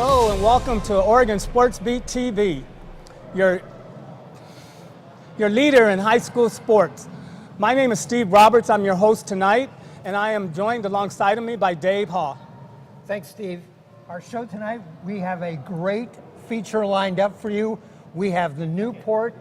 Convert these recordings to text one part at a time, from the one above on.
Hello and welcome to Oregon SportsBeat TV, your leader in high school sports. My name is Steve Roberts. I'm your host tonight, and I am joined alongside of me by Dave Haw. Thanks, Steve. Our show tonight, we have a great feature lined up for you. We have the Newport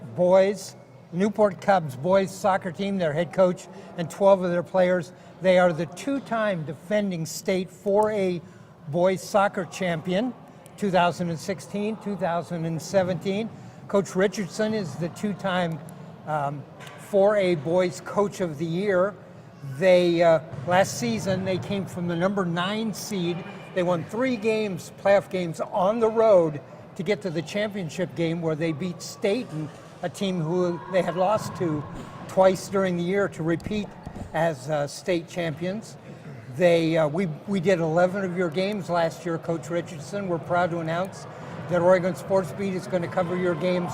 Cubs boys soccer team, their head coach, and 12 of their players. They are the two-time defending state 4A boys soccer champion, 2016, 2017. Coach Richardson is the two-time 4A boys coach of the year. They last season they came from the number 9 seed. They won 3 games, playoff games on the road to get to the championship game where they beat Staten, a team who they had lost to twice during the year, to repeat as state champions. We did 11 of your games last year, Coach Richardson. We're proud to announce that Oregon SportsBeat is going to cover your games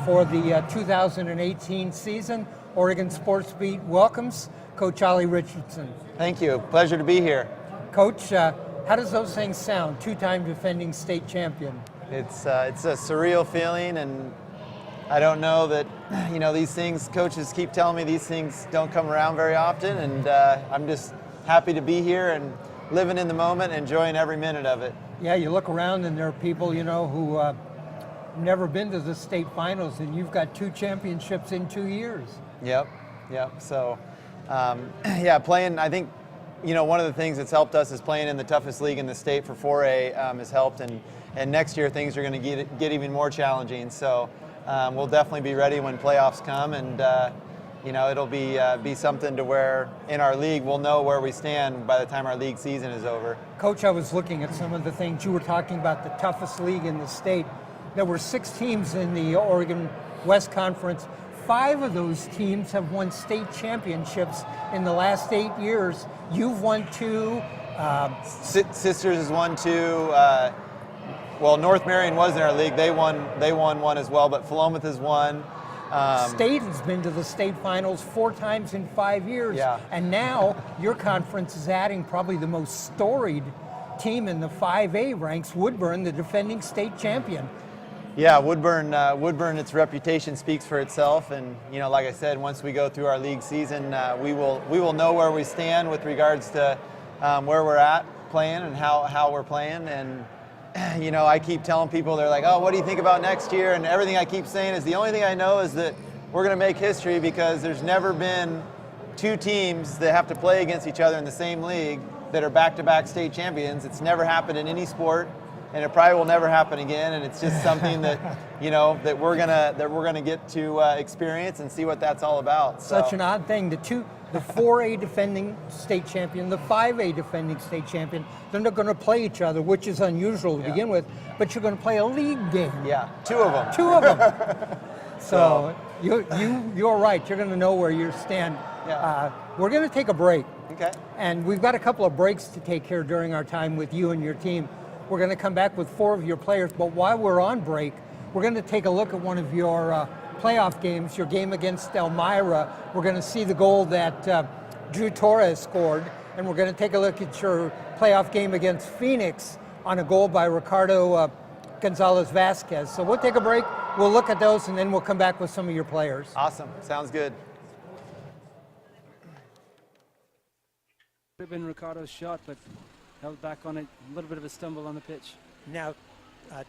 for the 2018 season. Oregon SportsBeat welcomes Coach Ollie Richardson. Thank you. Pleasure to be here. Coach, how does those things sound? Two-time defending state champion. It's a surreal feeling, and I don't know that, these things, coaches keep telling me these things don't come around very often, and I'm just happy to be here and living in the moment, enjoying every minute of it. Yeah, you look around and there are people, who have never been to the state finals, and you've got 2 championships in 2 years. Yep. So, playing, I think, one of the things that's helped us is playing in the toughest league in the state for 4A has helped, and next year things are going to get even more challenging. So we'll definitely be ready when playoffs come, and it'll be something to where in our league we'll know where we stand by the time our league season is over. Coach, I was looking at some of the things you were talking about, the toughest league in the state. There were 6 teams in the Oregon West Conference. 5 of those teams have won state championships in the last 8 years. You've won 2. Sisters has won 2. North Marion was in our league. They won 1 as well, but Philomath has won. State has been to the state finals 4 times in 5 years. Yeah. And now your conference is adding probably the most storied team in the 5A ranks, Woodburn, the defending state champion. Yeah, Woodburn, its reputation speaks for itself, and like I said, once we go through our league season, we will know where we stand with regards to where we're at playing and how we're playing. And I keep telling people, they're like, "Oh, what do you think about next year?" And everything I keep saying is the only thing I know is that we're going to make history, because there's never been 2 teams that have to play against each other in the same league that are back-to-back state champions. It's never happened in any sport, and it probably will never happen again. And it's just something that that we're gonna get to experience and see what that's all about. So. Such an odd thing. The 4A defending state champion, the 5A defending state champion, they're not going to play each other, which is unusual to begin with, but you're going to play a league game. Yeah, 2 of them. 2 of them. So you're right. You're going to know where you stand. Yeah. We're going to take a break. Okay. And we've got a couple of breaks to take here during our time with you and your team. We're going to come back with 4 of your players, but while we're on break, we're going to take a look at one of your playoff games, your game against Elmira. We're going to see the goal that Drew Torres scored, and we're going to take a look at your playoff game against Phoenix on a goal by Ricardo Gonzales-Vasquez. So we'll take a break, we'll look at those, and then we'll come back with some of your players. Awesome. Sounds good. Could have been Ricardo's shot, but held back on it. A little bit of a stumble on the pitch. Now,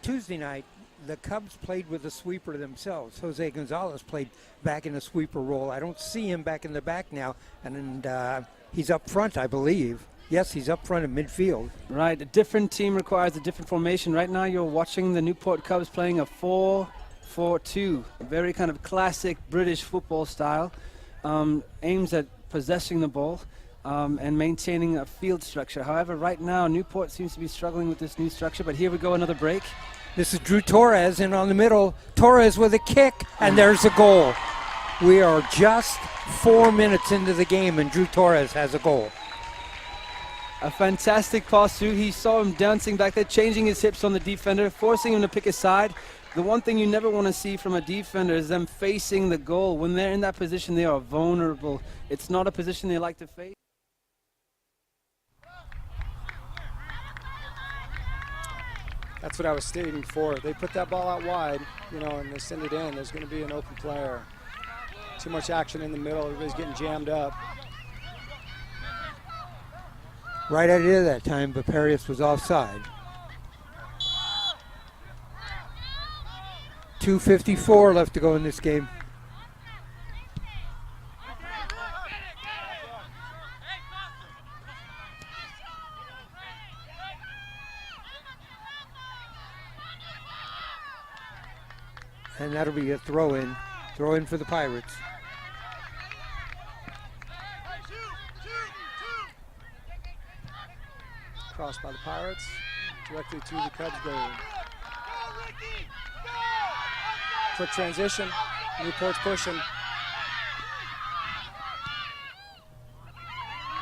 Tuesday night, the Cubs played with a sweeper themselves. Jose Gonzalez played back in a sweeper role. I don't see him back in the back now, and he's up front, I believe. Yes, he's up front in midfield. Right, a different team requires a different formation. Right now you're watching the Newport Cubs playing a 4-4-2, a very kind of classic British football style, aims at possessing the ball and maintaining a field structure. However, right now Newport seems to be struggling with this new structure, but here we go, another break. This is Drew Torres in on the middle. Torres with a kick, and there's a goal. We are just 4 minutes into the game, and Drew Torres has a goal. A fantastic pass through. He saw him dancing back there, changing his hips on the defender, forcing him to pick a side. The one thing you never want to see from a defender is them facing the goal. When they're in that position, they are vulnerable. It's not a position they like to face. That's what I was stating before. They put that ball out wide, and they send it in. There's going to be an open player. Too much action in the middle. Everybody's getting jammed up. Right idea that time, but Pierias was offside. 2:54 left to go in this game. And that'll be a throw-in. Throw-in for the Pirates. Crossed by the Pirates, directly to the Cubs goal. Quick transition. Newport's pushing.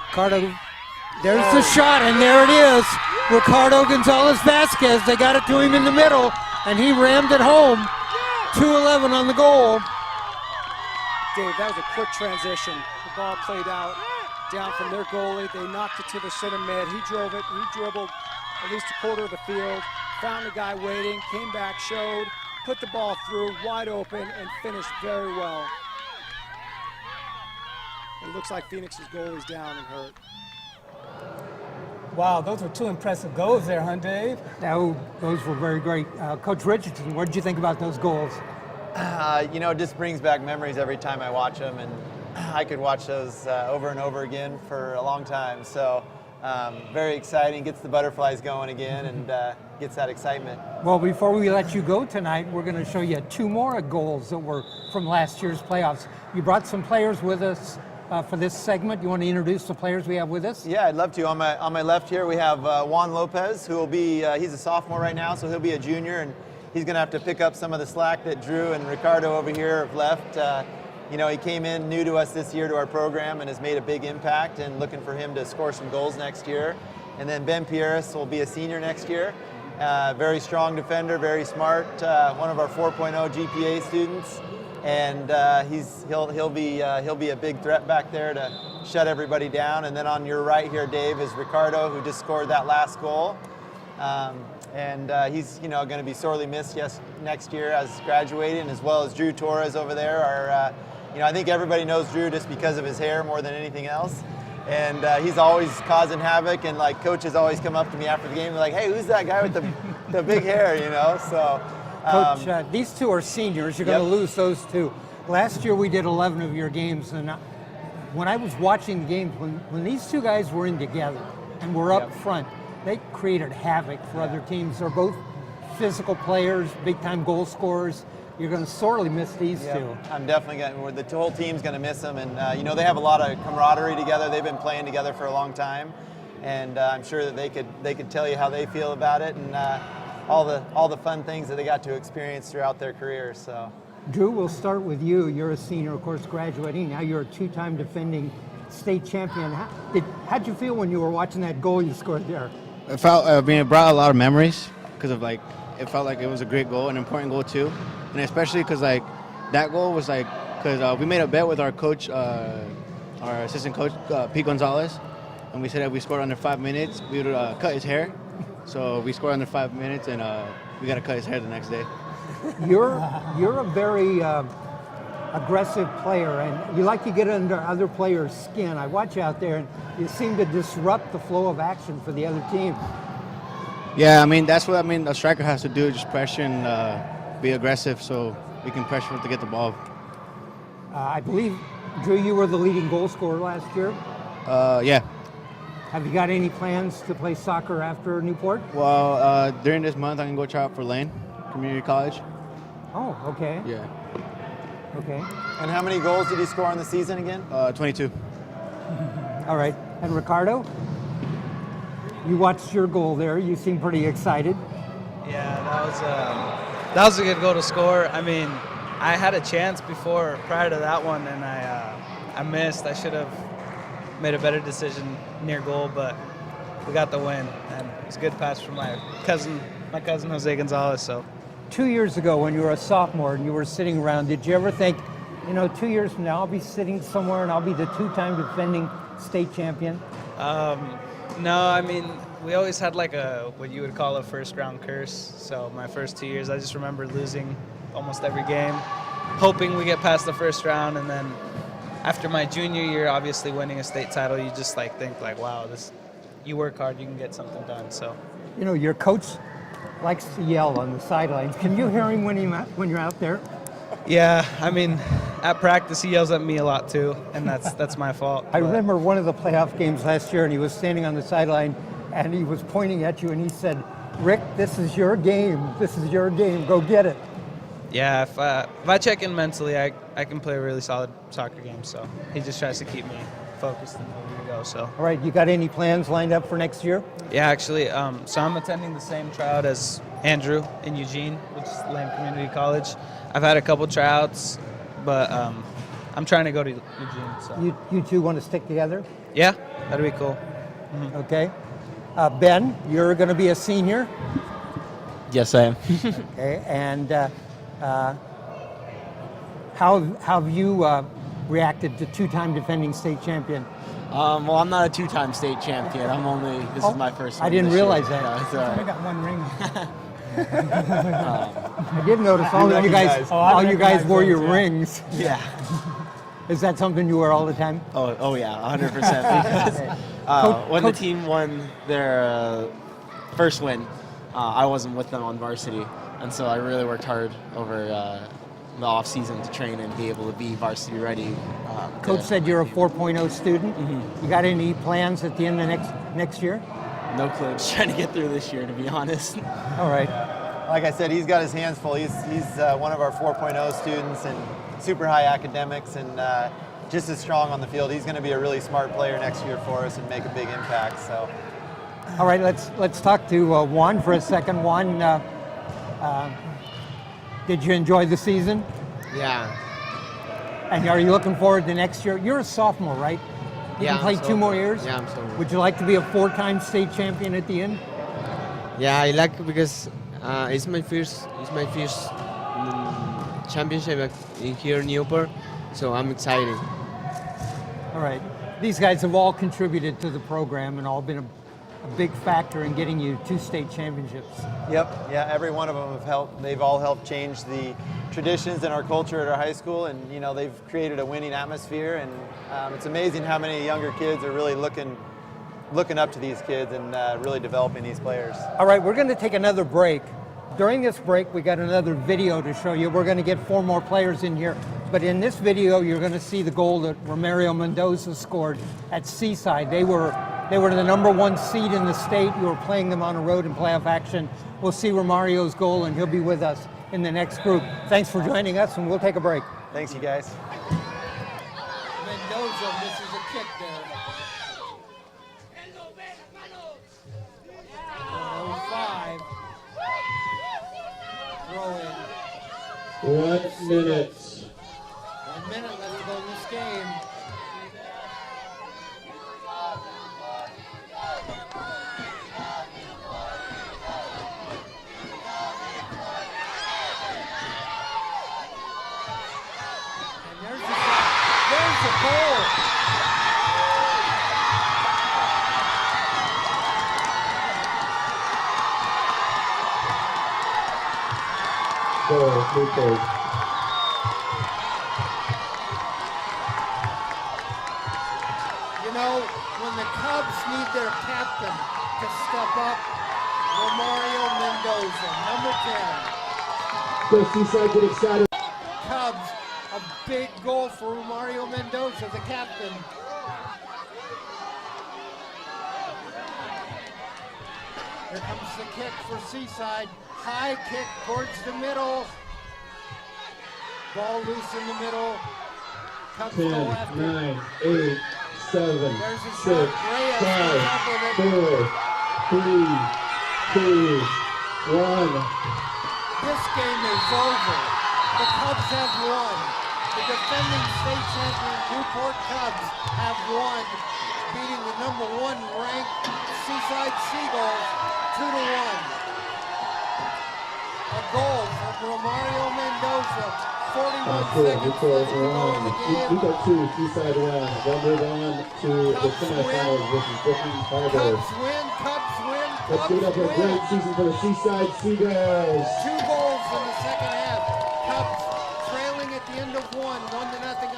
Ricardo, there's the shot, and there it is. Ricardo Gonzales-Vasquez, they got it to him in the middle, and he rammed it home. 2-11 on the goal. Dave, that was a quick transition. The ball played out down from their goalie. They knocked it to the center mid. He drove it. He dribbled at least a quarter of the field, found the guy waiting, came back, showed, put the ball through, wide open, and finished very well. It looks like Phoenix's goalie's down and hurt. Wow, those were 2 impressive goals there, huh, Dave? Those were very great. Coach Richardson, what did you think about those goals? It just brings back memories every time I watch them, and I could watch those over and over again for a long time. So very exciting, gets the butterflies going again, and gets that excitement. Well, before we let you go tonight, we're going to show you 2 more goals that were from last year's playoffs. You brought some players with us for this segment. You want to introduce the players we have with us? Yeah, I'd love to. On my left here, we have Juan Lopez, who will be, he's a sophomore right now, so he'll be a junior, and he's going to have to pick up some of the slack that Drew and Ricardo over here have left. He came in new to us this year to our program and has made a big impact, and looking for him to score some goals next year. And then Pierias will be a senior next year. Very strong defender, very smart, one of our 4.0 GPA students. And he'll be a big threat back there to shut everybody down. And then on your right here, Dave, is Ricardo, who just scored that last goal. He's going to be sorely missed next year as graduating, as well as Drew Torres over there. I think everybody knows Drew just because of his hair more than anything else. And he's always causing havoc, and coaches always come up to me after the game and be like, hey, who's that guy with the big hair, So. Coach, these 2 are seniors. You're going to lose those 2. Last year we did 11 of your games, and when I was watching the games, when these 2 guys were in together and were up front, they created havoc for other teams. They're both physical players, big-time goal scorers. You're going to sorely miss these 2. I'm definitely going to. The whole team's going to miss them, and they have a lot of camaraderie together. They've been playing together for a long time, and I'm sure that they could tell you how they feel about it, and all the fun things that they got to experience throughout their careers. So, Drew, we'll start with you. You're a senior, of course, graduating. Now you're a 2-time defending state champion. How'd you feel when you were watching that goal you scored there? It felt, it brought a lot of memories because of it felt like it was a great goal, an important goal too, and especially because that goal was because we made a bet with our coach, our assistant coach, Pete Gonzalez, and we said if we scored under 5 minutes, we would cut his hair. So we scored under 5 minutes, and we got to cut his hair the next day. You're a very aggressive player, and you like to get under other players' skin. I watch you out there, and you seem to disrupt the flow of action for the other team. Yeah, that's what a striker has to do, just pressure and be aggressive so we can pressure to get the ball. I believe, Drew, you were the leading goal scorer last year. Yeah. Have you got any plans to play soccer after Newport? Well, during this month, I can go try out for Lane Community College. Oh, okay. Yeah. Okay. And how many goals did he score in the season again? 22. All right. And Ricardo, you watched your goal there. You seem pretty excited. Yeah, that was a good goal to score. I had a chance prior to that one, and I missed. I should have made a better decision near goal, but we got the win, and it was a good pass from my cousin Jose Gonzalez. So 2 years ago, when you were a sophomore and you were sitting around, did you ever think, 2 years from now I'll be sitting somewhere and I'll be the 2-time defending state champion? No, we always had like what you would call a first round curse. So my first 2 years, I just remember losing almost every game, hoping we get past the first round, and then after my junior year, obviously winning a state title, you just like think like, wow, you work hard, you can get something done. So, You know, your coach likes to yell on the sidelines. Can you hear him when you're out there? yeah, I mean, at practice he yells at me a lot too, and that's my fault. I but- remember one of the playoff games last year, and he was standing on the sideline, and he was pointing at you, and he said, "Rick, this is your game. This is your game. Go get it." Yeah, if I check in mentally, I can play a really solid soccer game. So he just tries to keep me focused and ready to go. So All right, you got any plans lined up for next year? yeah, actually, so I'm attending the same tryout as Andrew in Eugene, which is Lane Community College. I've had a couple tryouts, but I'm trying to go to Eugene. So You two want to stick together? yeah, that'd be cool. Okay. Ben, you're going to be a senior. Yes, I am. Okay, and how have you reacted to two-time defending state champion? Well, I'm not a two-time state champion. This is my first one. I didn't this year. realize that. No, it's all I right. got one ring. I did notice all of you guys. recognize- All you guys recognize wore those, your yeah. rings. Yeah. Is that something you wear all the time? Oh yeah, 100%. Because when the Coach- team won their first win, I wasn't with them on varsity, and so I really worked hard over the off season to train and be able to be varsity ready. Coach said you're a 4.0 student. You got any plans at the end of next year? No clue. Just trying to get through this year, to be honest. All right. Like I said, he's got his hands full. He's one of our 4.0 students and super high academics and just as strong on the field. He's going to be a really smart player next year for us and make a big impact. So. All right. Let's talk to Juan for a second. Juan, did you enjoy the season? Yeah. And are you looking forward to next year? You're a sophomore, right? You Yeah, can play I'm 2 more sophomore. years? Yeah, I'm sophomore. Would you like to be a 4-time state champion at the end? Yeah, I like it because it's my first championship in here in Newport, so I'm excited. All right. These guys have all contributed to the program and all been a big factor in getting you 2 state championships. Yep. Yeah. Every one of them have helped. They've all helped change the traditions and our culture at our high school, and they've created a winning atmosphere. And it's amazing how many younger kids are really looking up to these kids and really developing these players. All right, we're going to take another break. During this break, we got another video to show you. We're going to get 4 more players in here. But in this video, you're going to see the goal that Romario Mendoza scored at Seaside. They were the number 1 seed in the state. You were playing them on a road in playoff action. We'll see Romario's goal, and he'll be with us in the next group. Thanks for joining us, and we'll take a break. Thanks, you guys. Mendoza misses a kick there. 105. Throw in. 1 minute. 1 minute left to go in this game. And there's the goal. Goal, Newport. You know, when the Cubs need their captain to step up, Romario Mendoza, number 10. Go Seaside, get excited. Cubs, a big goal for Romario Mendoza, the captain. Here comes the kick for Seaside. High kick towards the middle. Ball loose in the middle. Cubs 10, go after it. 9, 8, 7, There's a 6, shot. Reyes comes up 5, with it. 4, 3, 2, 1. This game is over. The Cubs have won. The defending state champion Newport Cubs have won, beating the number 1 ranked Seaside Seagulls 2-1. A goal from Romario Mendoza, 41 seconds Newport left to go in the game. Newport 2, Seaside 1. They'll move on to the Cubs semifinals win. versus Brookings Harbor. Cubs win. Let's give it up for a great season for the Seaside Seagulls. 2 goals in the second half. Cubs trailing at the end of 1-0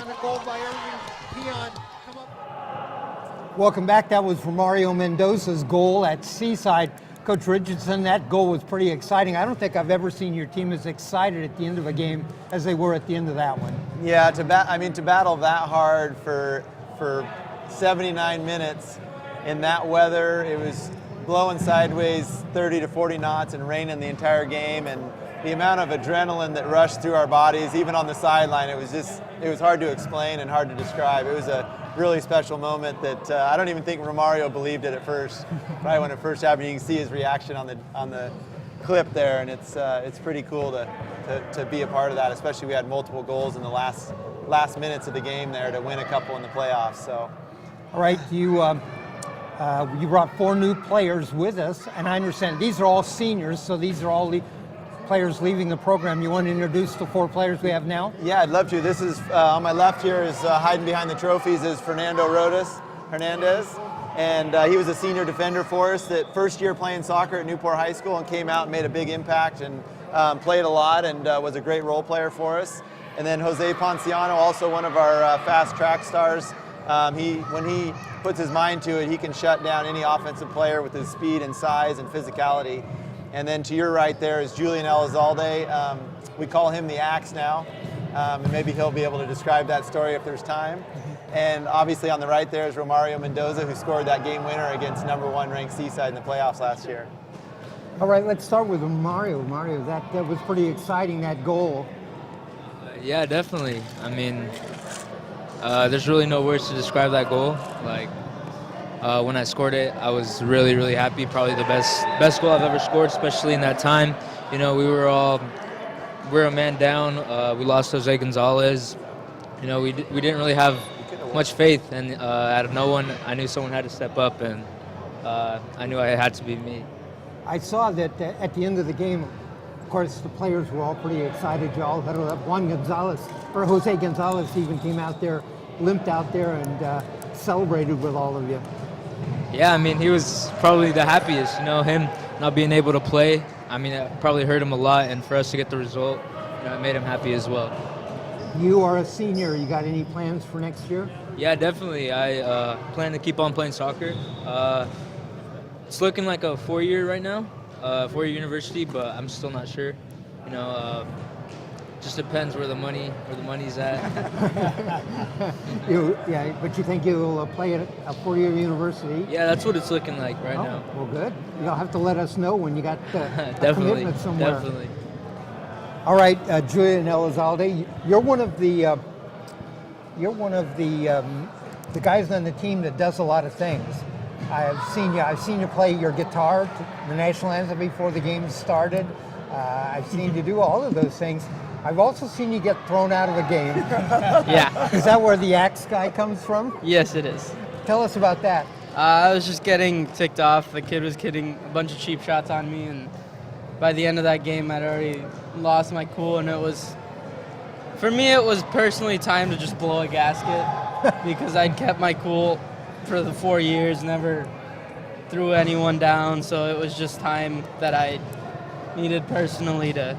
on a goal by Irving Peon. Come up. Welcome back. That was Romario Mendoza's goal at Seaside. Coach Richardson, that goal was pretty exciting. I don't think I've ever seen your team as excited at the end of a game as they were at the end of that one. Yeah, to battle that hard for 79 minutes in that weather, it was blowing sideways 30 to 40 knots and raining the entire game, and the amount of adrenaline that rushed through our bodies, even on the sideline, it was hard to explain and hard to describe. It was a really special moment that I don't even think Romario believed it at first. Right when it first happened, you can see his reaction on the clip there, and it's pretty cool to be a part of that. Especially we had multiple goals in the last minutes of the game there to win a couple in the playoffs. So, all right, you brought 4 new players with us, and I understand these are all seniors, so these are all players leaving the program. You want to introduce the 4 players we have now? Yeah, I'd love to. This is on my left here is hiding behind the trophies is Fernando Rodas-Hernandez, and he was a senior defender for us that first year playing soccer at Newport High School and came out and made a big impact and played a lot and was a great role player for us. And then Jose Ponciano, also one of our fast track stars. When he puts his mind to it, he can shut down any offensive player with his speed and size and physicality. And then to your right there is Julian Elizalde. We call him the Axe now, and maybe he'll be able to describe that story if there's time. And obviously on the right there is Romario Mendoza, who scored that game winner against #1 ranked Seaside in the playoffs last year. All right, let's start with Romario. Mario, that was pretty exciting, that goal. Yeah, definitely. I mean, there's really no words to describe that goal. Like, when I scored it, I was really, really happy. Probably the best goal I've ever scored, especially in that time. You know, we were a man down. We lost Jose Gonzalez. You know, we didn't really have much faith, and out of no one, I knew someone had to step up, and I knew it had to be me. I saw that at the end of the game, of course, the players were all pretty excited. You all huddled up. Jose Gonzalez even came out there, limped out there, and celebrated with all of you. Yeah, I mean, he was probably the happiest, you know, him not being able to play. I mean, it probably hurt him a lot, and for us to get the result, you know, it made him happy as well. You are a senior. You got any plans for next year? Yeah, definitely. I plan to keep on playing soccer. It's looking like a 4-year right now, 4-year university, but I'm still not sure. You know, just depends where the money's at. Yeah, but you think you'll play at a 4-year university? Yeah, that's what it's looking like right now. Well, good. You'll have to let us know when you got a commitment somewhere. Definitely. All right, Julian Elizalde, you're one of the guys on the team that does a lot of things. I've seen you play your guitar to the national anthem before the game started. I've seen you do all of those things. I've also seen you get thrown out of a game. Yeah. Is that where the axe guy comes from? Yes, it is. Tell us about that. I was just getting ticked off. The kid was hitting a bunch of cheap shots on me, and by the end of that game, I'd already lost my cool, and for me, it was personally time to just blow a gasket because I'd kept my cool for the 4 years, never threw anyone down, so it was just time that I needed personally to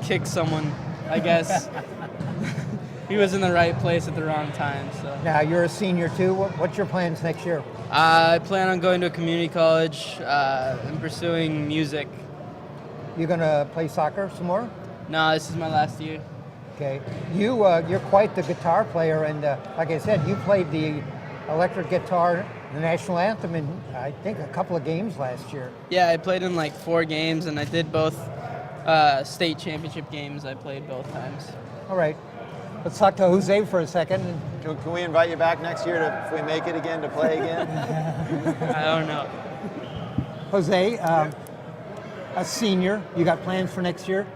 kick someone, I guess. He was in the right place at the wrong time. So now you're a senior too. What's your plans next year? I plan on going to a community college and pursuing music. You gonna play soccer some more? No, this is my last year. Okay. You're quite the guitar player, and like I said, you played the electric guitar, the national anthem, in I think a couple of games last year. Yeah, I played in like 4 games, and I did both state championship games. I played both times. All right. Let's talk to Jose for a second. Can we invite you back next year if we make it again to play again? I don't know. Jose, a senior, you got plans for next year?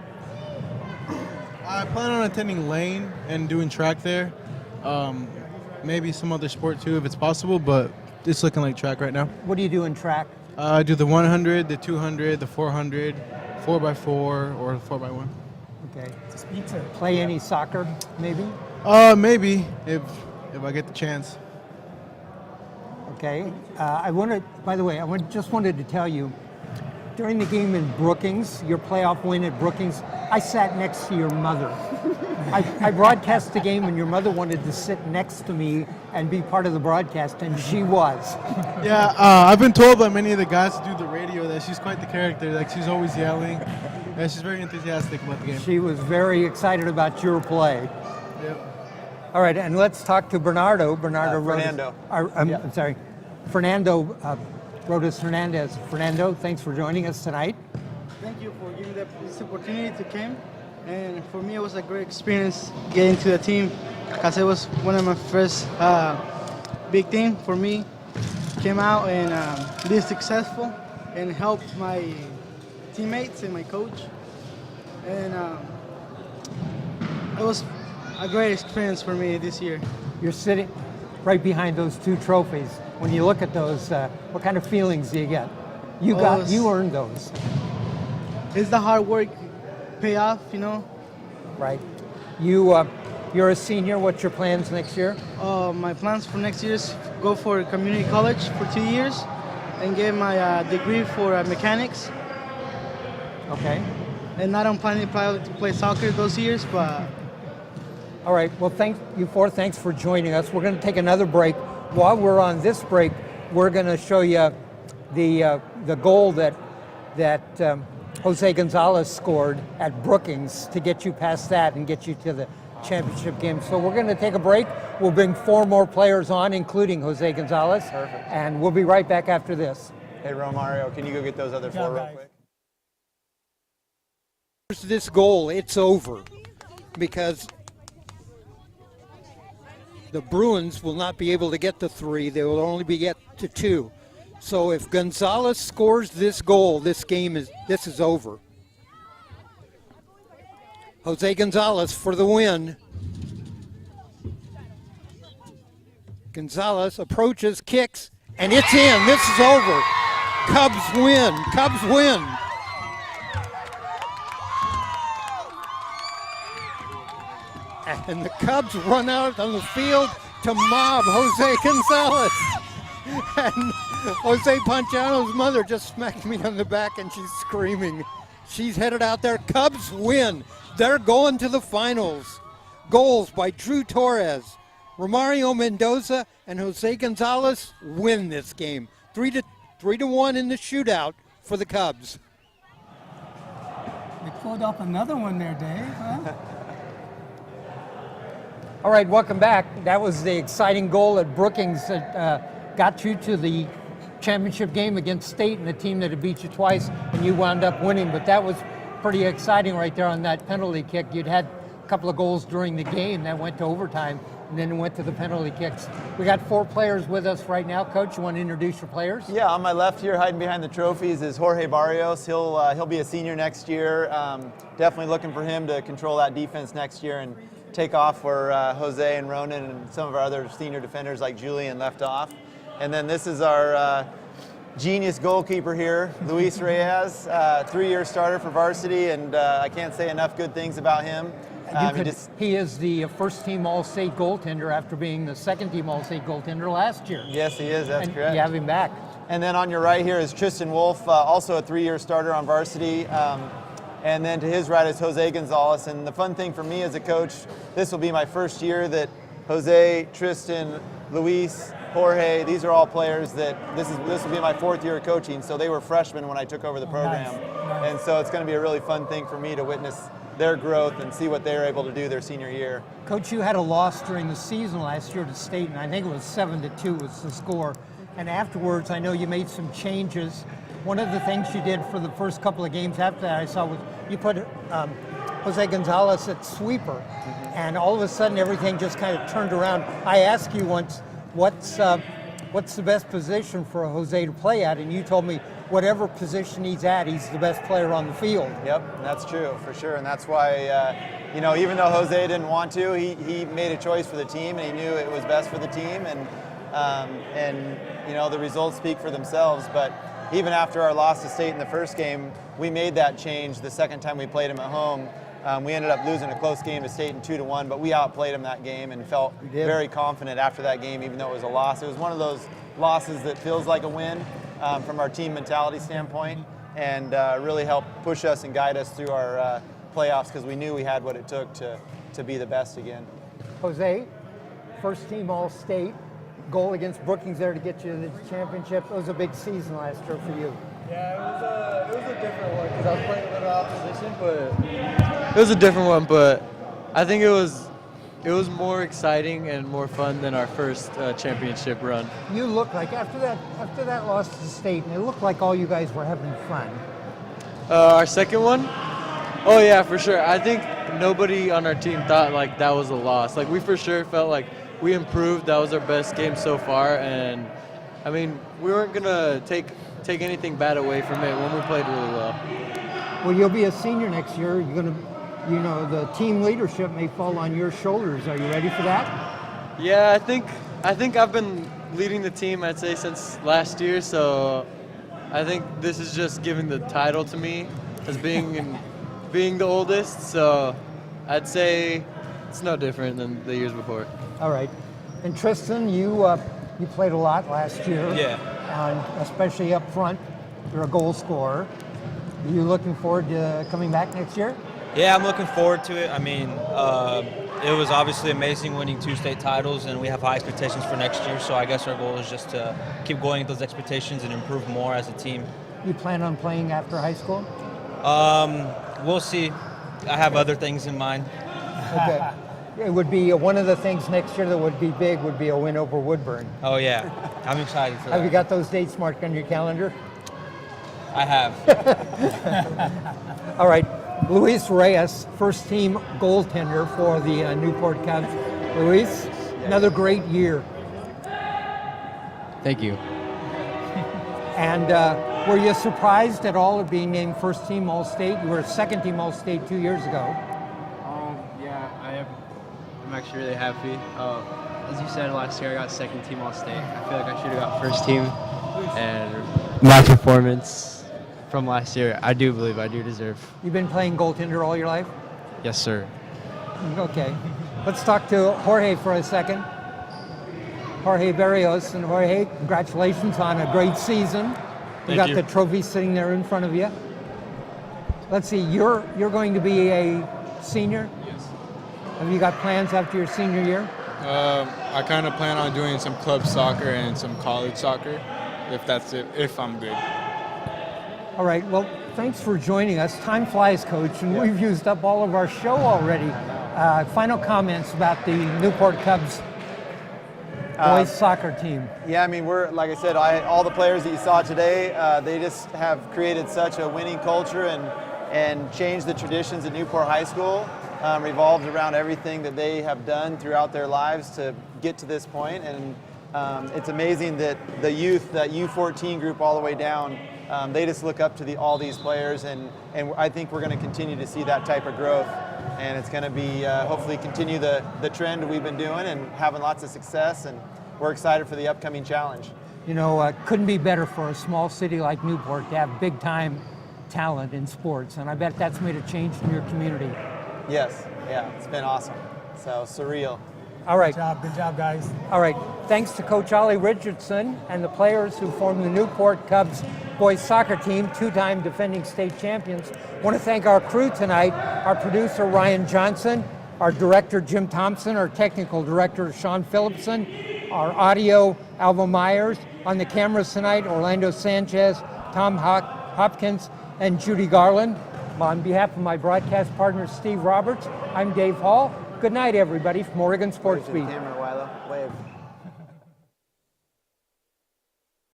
I plan on attending Lane and doing track there. Maybe some other sport too if it's possible, but it's looking like track right now. What do you do in track? I do the 100, the 200, the 400, 4x4, or 4x1. Okay. Play any soccer, maybe? Maybe if I get the chance. Okay. By the way, just wanted to tell you, during the game in Brookings, your playoff win at Brookings, I sat next to your mother. I broadcast the game, and your mother wanted to sit next to me and be part of the broadcast, and she was. Yeah, I've been told by many of the guys who do the radio that she's quite the character. Like, she's always yelling, and she's very enthusiastic about the game. She was very excited about your play. Yep. All right, and let's talk to Bernardo. Fernando. I'm sorry, Fernando Rodas-Hernandez. Fernando, thanks for joining us tonight. Thank you for giving this opportunity to come. And for me, it was a great experience getting to the team because it was one of my first big thing for me. Came out and be successful and help my teammates and my coach. And it was a great experience for me this year. You're sitting right behind those two trophies. When you look at those, what kind of feelings do you get? You earned those. It's the hard work pay off, you know. Right. You're a senior. What's your plans next year? My plans for next year is go for community college for 2 years and get my degree for mechanics. Okay. And I don't plan to play soccer those years, but. All right. Well, thanks for joining us. We're going to take another break. While we're on this break, we're going to show you the goal that Jose Gonzalez scored at Brookings to get you past that and get you to the championship game. So we're going to take a break. We'll bring 4 more players on, including Jose Gonzalez. Perfect. And we'll be right back after this. Hey, Romario, can you go get those other 4 real quick? This goal, it's over because the Bruins will not be able to get to 3. They will only get to 2. So if Gonzalez scores this goal, this is over. Jose Gonzalez for the win. Gonzalez approaches, kicks, and it's in. This is over. Cubs win. Cubs win. And the Cubs run out on the field to mob Jose Gonzalez. And Jose Ponciano's mother just smacked me on the back and she's screaming. She's headed out there. Cubs win. They're going to the finals. Goals by Drew Torres, Romario, Mendoza, and Jose Gonzalez win this game. 3-1 in the shootout for the Cubs. We pulled up another one there, Dave. Huh? All right, welcome back. That was the exciting goal at Brookings that got you to the championship game against State, and the team that had beat you twice, and you wound up winning. But that was pretty exciting right there on that penalty kick. You'd had a couple of goals during the game that went to overtime, and then went to the penalty kicks. We got 4 players with us right now. Coach, you want to introduce your players? Yeah, on my left here, hiding behind the trophies, is Jorge Barrios. He'll be a senior next year. Definitely looking for him to control that defense next year and take off where Jose and Ronan and some of our other senior defenders like Julian left off. And then this is our genius goalkeeper here, Luis Reyes, 3-year starter for varsity, and I can't say enough good things about him. He is the first-team All-State goaltender after being the second-team All-State goaltender last year. Yes, he is. That's correct. You have him back. And then on your right here is Tryston Wolf, also a 3-year starter on varsity. And then to his right is Jose Gonzalez. And the fun thing for me as a coach, this will be my first year that Jose, Tryston, Luis, Jorge, these are all players that this will be my 4th year of coaching. So they were freshmen when I took over the program. Nice. And so it's going to be a really fun thing for me to witness their growth and see what they're able to do their senior year. Coach, you had a loss during the season last year to State, and I think it was 7-2 was the score. And afterwards, I know you made some changes. One of the things you did for the first couple of games after that I saw was you put Jose Gonzalez at sweeper, and all of a sudden everything just kind of turned around. I asked you once, what's the best position for Jose to play at, and you told me whatever position he's at, he's the best player on the field. Yep, that's true for sure, and that's why even though Jose didn't want to, he made a choice for the team, and he knew it was best for the team, and the results speak for themselves. But even after our loss to State in the first game, we made that change the second time we played him at home. We ended up losing a close game to State in 2-1, but we outplayed him that game and felt very confident after that game, even though it was a loss. It was one of those losses that feels like a win from our team mentality standpoint, and really help push us and guide us through our playoffs, because we knew we had what it took to be the best again. Jose, first team All-State, goal against Brookings there to get you to the championship. It was a big season last year for you. Yeah, it was a different one because I was playing a little opposition, but it was a different one. But I think it was more exciting and more fun than our first championship run. You look like after that loss to the state, and it looked like all you guys were having fun. Our second one? Oh yeah, for sure. I think nobody on our team thought like that was a loss. Like we for sure felt like we improved. That was our best game so far, and I mean we weren't gonna take anything bad away from it when we played really well. Well, you'll be a senior next year. You're gonna, the team leadership may fall on your shoulders. Are you ready for that? Yeah, I think I've been leading the team, I'd say, since last year. So I think this is just giving the title to me as being the oldest. So I'd say it's no different than the years before. All right. And Tryston, you played a lot last year. Yeah. Especially up front. You're a goal scorer. Are you looking forward to coming back next year? Yeah, I'm looking forward to it. I mean, it was obviously amazing winning 2 state titles, and we have high expectations for next year. So I guess our goal is just to keep going at those expectations and improve more as a team. You plan on playing after high school? We'll see. I have other things in mind. Okay. It would be one of the things next year that would be big would be a win over Woodburn. Oh yeah, I'm excited for that. Have you got those dates marked on your calendar? I have. All right. Luis Reyes, first team goaltender for the Newport Cubs. Luis, another great year. Thank you. And were you surprised at all of being named first team All-State? You were second team All-State 2 years ago. Yeah, I am. I'm actually really happy. As you said, last year I got second team All-State. I feel like I should have got first team. And my performance from last year, I do believe I do deserve. You've been playing goaltender all your life? Yes, sir. Okay. Let's talk to Jorge for a second. Jorge Barrios. And Jorge, congratulations on a great season. You got the trophy sitting there in front of you. Let's see, you're going to be a senior? Yes. Have you got plans after your senior year? I kind of plan on doing some club soccer and some college soccer, if I'm good. All right, well, thanks for joining us. Time flies, Coach, and we've used up all of our show already. Final comments about the Newport Cubs boys soccer team. Yeah, I mean, like I said, all the players that you saw today, they just have created such a winning culture and changed the traditions at Newport High School, revolved around everything that they have done throughout their lives to get to this point. And it's amazing that the youth, that U14 group all the way down, they just look up to all these players, and I think we're going to continue to see that type of growth, and it's going to be hopefully continue the trend we've been doing and having lots of success, and we're excited for the upcoming challenge. You know, couldn't be better for a small city like Newport to have big time talent in sports, and I bet that's made a change in your community. Yes, yeah, it's been awesome. So surreal. All right. Good job, guys. All right. Thanks to Coach Ollie Richardson and the players who formed the Newport Cubs boys soccer team, 2-time defending state champions. I want to thank our crew tonight, our producer Ryan Johnson, our director Jim Thompson, our technical director Sean Phillipson, our audio Alva Myers, on the cameras tonight Orlando Sanchez, Tom Hopkins, and Judy Garland. On behalf of my broadcast partner Steve Roberts, I'm Dave Hall. Good night, everybody, from Oregon SportsBeat.